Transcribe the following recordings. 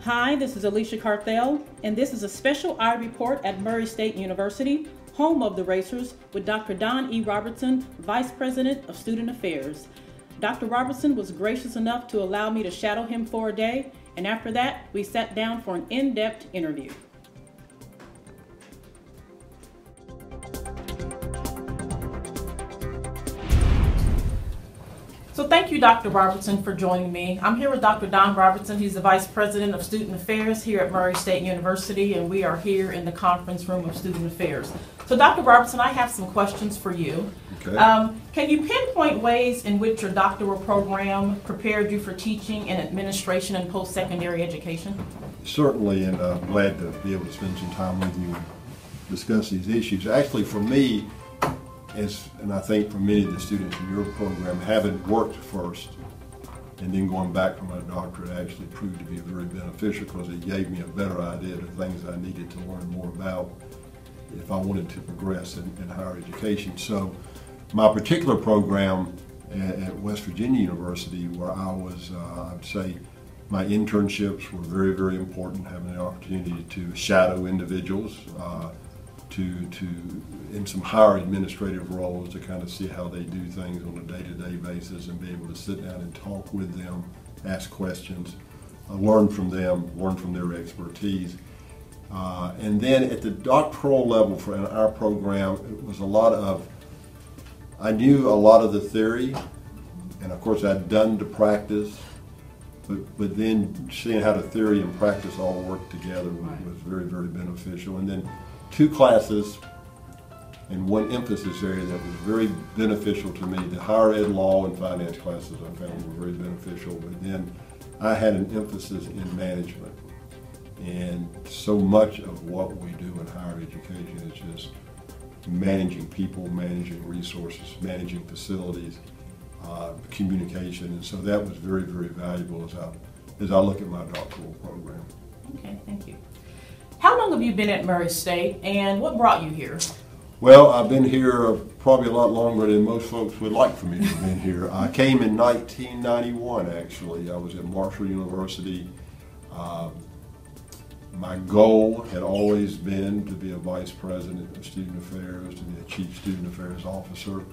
Hi, this is Alicia Carthell, and this is a special iReport at Murray State University, home of the Racers, with Dr. Don E. Robertson, Vice President of Student Affairs. Dr. Robertson was gracious enough to allow me to shadow him for a day, and after that, we sat down for an in-depth interview. So thank you, Dr. Robertson, for joining me. I'm here with Dr. Don Robertson. He's the Vice President of Student Affairs here at Murray State University, and we are here in the conference room of Student Affairs. So Dr. Robertson, I have some questions for you. Okay. Can you pinpoint ways in which your doctoral program prepared you for teaching and administration and post-secondary education? Certainly, and I'm glad to be able to spend some time with you and discuss these issues. Actually, for me, and I think for many of the students in your program, having worked first and then going back for my doctorate actually proved to be very beneficial because it gave me a better idea of the things I needed to learn more about if I wanted to progress in higher education. So my particular program at West Virginia University, where I was, I'd say my internships were very, very important, having the opportunity to shadow individuals, in some higher administrative roles to kind of see how they do things on a day-to-day basis and be able to sit down and talk with them, ask questions, learn from them, learn from their expertise. And then at the doctoral level for our program, it was I knew a lot of the theory, and of course I'd done the practice, but then seeing how the theory and practice all work together was very, very beneficial. And then 2 classes and 1 emphasis area that was very beneficial to me. The higher ed law and finance classes I found were very beneficial, but then I had an emphasis in management. And so much of what we do in higher education is just managing people, managing resources, managing facilities, communication, and so that was very, very valuable as I look at my doctoral program. Okay, thank you. How long have you been at Murray State, and what brought you here? Well, I've been here probably a lot longer than most folks would like for me to have been here. I came in 1991, actually. I was at Marshall University. My goal had always been to be a vice president of student affairs, to be a chief student affairs officer.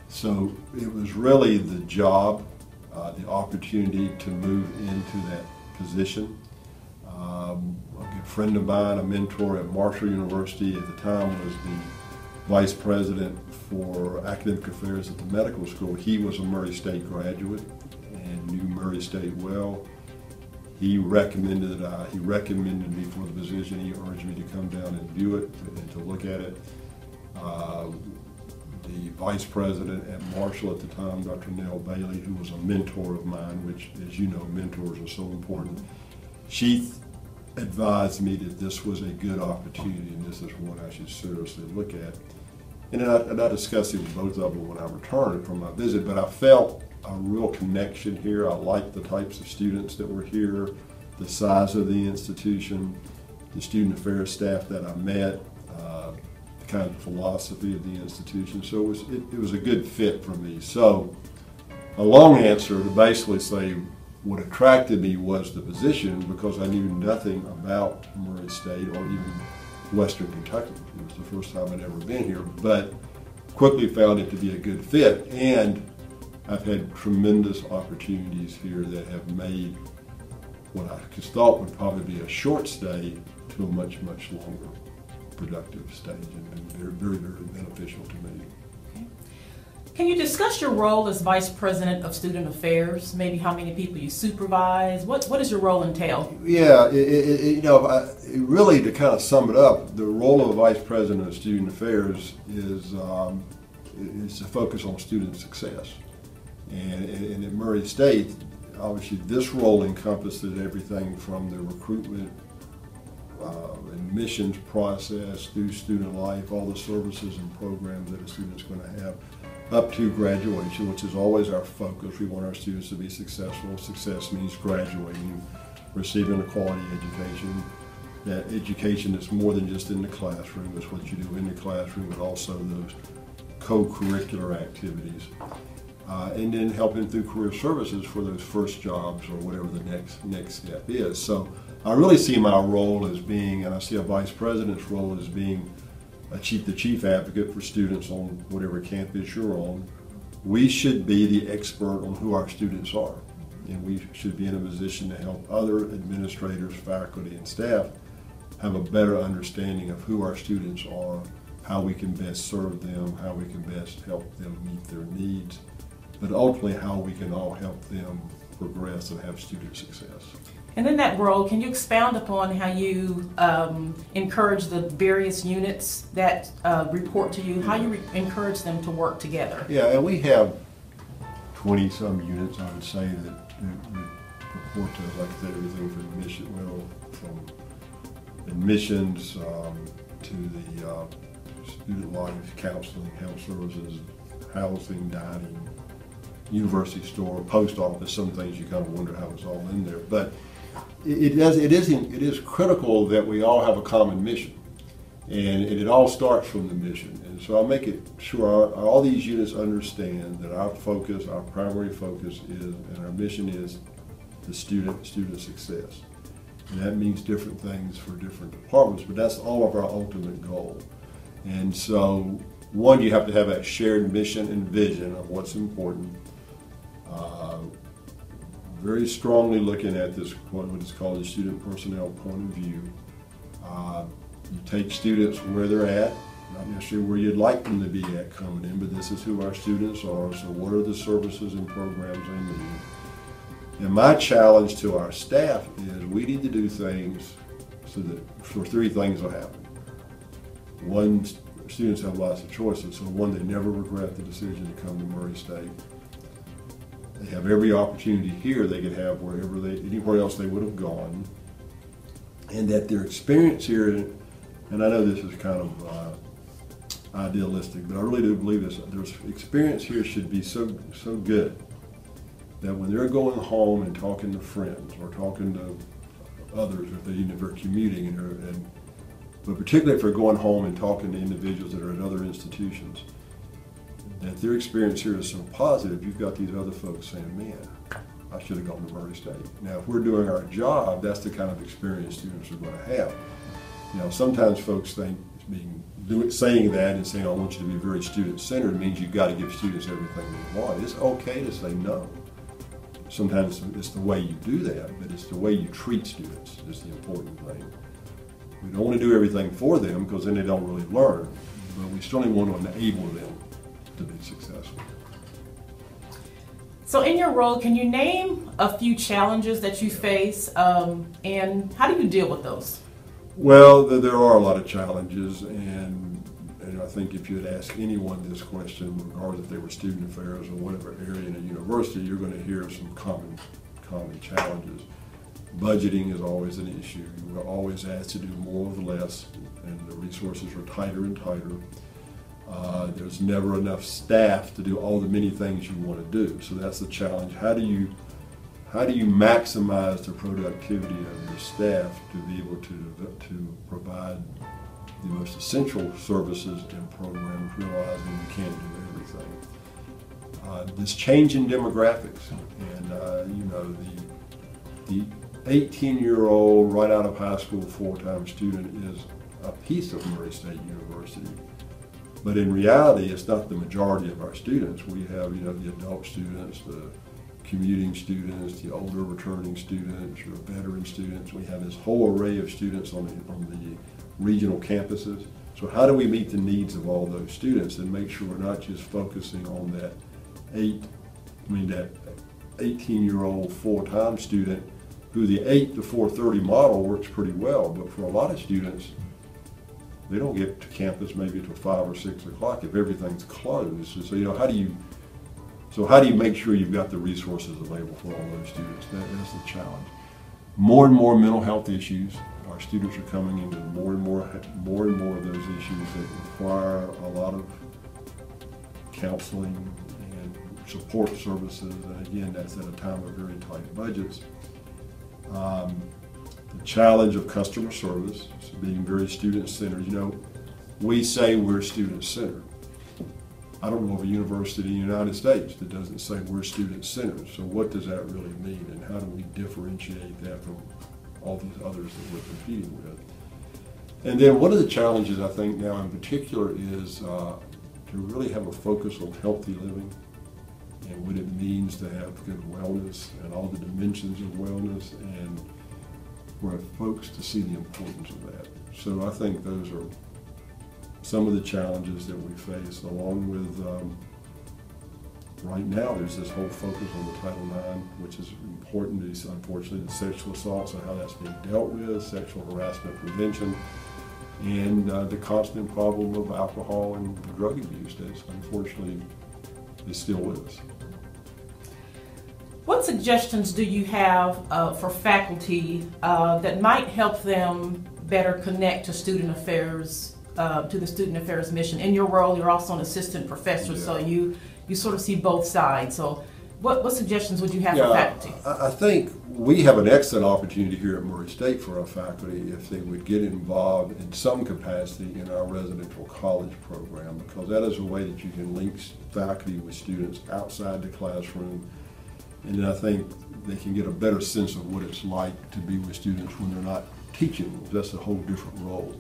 So it was really the job, the opportunity to move into that position. A good friend of mine, a mentor at Marshall University at the time, was the vice president for academic affairs at the medical school. He was a Murray State graduate and knew Murray State well. He recommended me for the position. He urged me to come down and view it and to look at it. The vice president at Marshall at the time, Dr. Nell Bailey, who was a mentor of mine, which, as you know, mentors are so important, she advised me that this was a good opportunity and this is one I should seriously look at. And then I discussed it with both of them when I returned from my visit, but I felt a real connection here. I liked the types of students that were here, the size of the institution, the student affairs staff that I met, the kind of philosophy of the institution. So it was a good fit for me. So a long answer to basically say what attracted me was the position, because I knew nothing about Murray State or even Western Kentucky. It was the first time I'd ever been here, but quickly found it to be a good fit. And I've had tremendous opportunities here that have made what I just thought would probably be a short stay to a much, much longer productive stage, and been very, very beneficial to me. Okay. Can you discuss your role as Vice President of Student Affairs? Maybe how many people you supervise? What does your role entail? Yeah, really to kind of sum it up, the role of a Vice President of Student Affairs is to focus on student success. And at Murray State, obviously this role encompasses everything from the recruitment, admissions process, through student life, all the services and programs that a student's going to have, up to graduation, which is always our focus. We want our students to be successful. Success means graduating, receiving a quality education. That education is more than just in the classroom. It's what you do in the classroom, but also those co-curricular activities. And then helping through career services for those first jobs or whatever the next step is. So I really see my role as being, and I see a vice president's role as being the chief advocate for students on whatever campus you're on. We should be the expert on who our students are, and we should be in a position to help other administrators, faculty, and staff have a better understanding of who our students are, how we can best serve them, how we can best help them meet their needs, but ultimately how we can all help them progress and have student success. And in that role, can you expound upon how you encourage the various units that report to you, how you encourage them to work together? Yeah, and we have 20-some units, I would say, that report to us, like I said, everything from admissions to the student life, counseling, health services, housing, dining, university store, post office, some things you kind of wonder how it's all in there. But it is critical that we all have a common mission, and it all starts from the mission. And so I'll make it sure all these units understand that our focus, our primary focus is, and our mission is the student success. And that means different things for different departments, but that's all of our ultimate goal. And so, one, you have to have that shared mission and vision of what's important. Very strongly looking at this, what is called the student personnel point of view. You take students where they're at, not necessarily where you'd like them to be at coming in, but this is who our students are, so what are the services and programs they need. And my challenge to our staff is we need to do things so that for three things will happen. One, students have lots of choices, so one, they never regret the decision to come to Murray State. They have every opportunity here they could have anywhere else they would have gone, and that their experience here, and I know this is kind of idealistic, but I really do believe this, their experience here should be so good that when they're going home and talking to friends or talking to others, if they're commuting, but particularly if they're going home and talking to individuals that are at other institutions, that their experience here is so positive, you've got these other folks saying, man, I should have gone to Murray State. Now, if we're doing our job, that's the kind of experience students are going to have. You know, sometimes folks think saying that and saying, I want you to be very student-centered means you've got to give students everything they want. It's okay to say no. Sometimes it's the way you do that, but it's the way you treat students is the important thing. We don't want to do everything for them because then they don't really learn, but we certainly want to enable them to be successful. So in your role, can you name a few challenges that you face, and how do you deal with those? Well, there are a lot of challenges, and I think if you had asked anyone this question, regardless if they were student affairs or whatever area in a university, you're going to hear some common challenges. Budgeting is always an issue. We're always asked to do more with less, and the resources are tighter and tighter. There's never enough staff to do all the many things you want to do. So that's the challenge. How do you maximize the productivity of your staff to be able to provide the most essential services and programs, realizing you can't do everything. This change in demographics, and you know, the 18-year-old right out of high school full-time student is a piece of Murray State University. But in reality, it's not the majority of our students. We have, you know, the adult students, the commuting students, the older returning students, your veteran students. We have this whole array of students on the regional campuses. So how do we meet the needs of all those students and make sure we're not just focusing on that 18-year-old full-time student who the 8 to 4:30 model works pretty well, but for a lot of students, they don't get to campus maybe until 5 or 6 o'clock if everything's closed. So, you know, how do you make sure you've got the resources available for all those students? That's the challenge. More and more mental health issues. Our students are coming into more and more of those issues that require a lot of counseling and support services. And again, that's at a time of very tight budgets. The challenge of customer service, being very student-centered. You know, we say we're student-centered. I don't know of a university in the United States that doesn't say we're student-centered. So what does that really mean, and how do we differentiate that from all these others that we're competing with. And then one of the challenges I think now in particular is to really have a focus on healthy living and what it means to have good wellness and all the dimensions of wellness, and for folks to see the importance of that. So I think those are some of the challenges that we face, along with right now there's this whole focus on the Title IX, which is important. Is unfortunately the sexual assaults and how that's being dealt with, sexual harassment prevention, and the constant problem of alcohol and drug abuse that unfortunately is still with us. What suggestions do you have for faculty that might help them better connect to student affairs, to the student affairs mission? In your role, you're also an assistant professor, Yeah. so you sort of see both sides. So what suggestions would you have for faculty? I think we have an excellent opportunity here at Murray State for our faculty if they would get involved in some capacity in our residential college program, because that is a way that you can link faculty with students outside the classroom. And then I think they can get a better sense of what it's like to be with students when they're not teaching. That's a whole different role.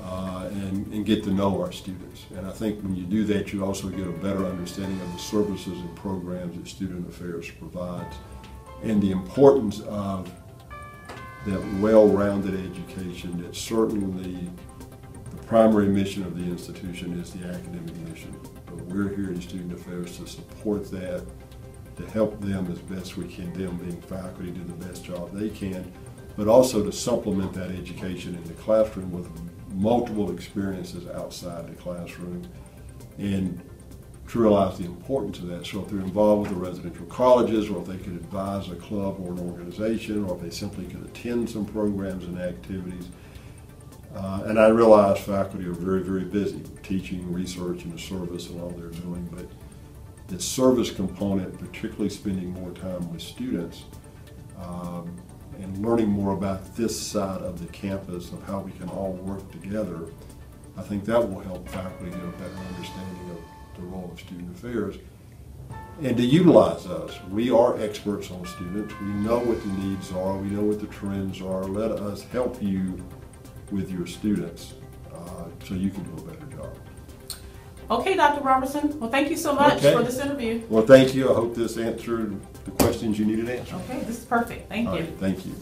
And get to know our students. And I think when you do that, you also get a better understanding of the services and programs that Student Affairs provides, and the importance of that well-rounded education. That certainly the primary mission of the institution is the academic mission, but we're here in Student Affairs to support that, to help them as best we can, them being faculty, do the best job they can, but also to supplement that education in the classroom with multiple experiences outside the classroom, and to realize the importance of that. So if they're involved with the residential colleges, or if they could advise a club or an organization, or if they simply could attend some programs and activities. And I realize faculty are very, very busy teaching, research, and the service and all they're doing, but the service component, particularly spending more time with students, and learning more about this side of the campus of how we can all work together, I think that will help faculty get a better understanding of the role of student affairs. And to utilize us. We are experts on students. We know what the needs are. We know what the trends are. Let us help you with your students so you can do a better job. Okay, Dr. Robertson. Well, thank you so much for this interview. Well, thank you. I hope this answered the questions you needed answered. Okay, this is perfect. Thank you. Thank you.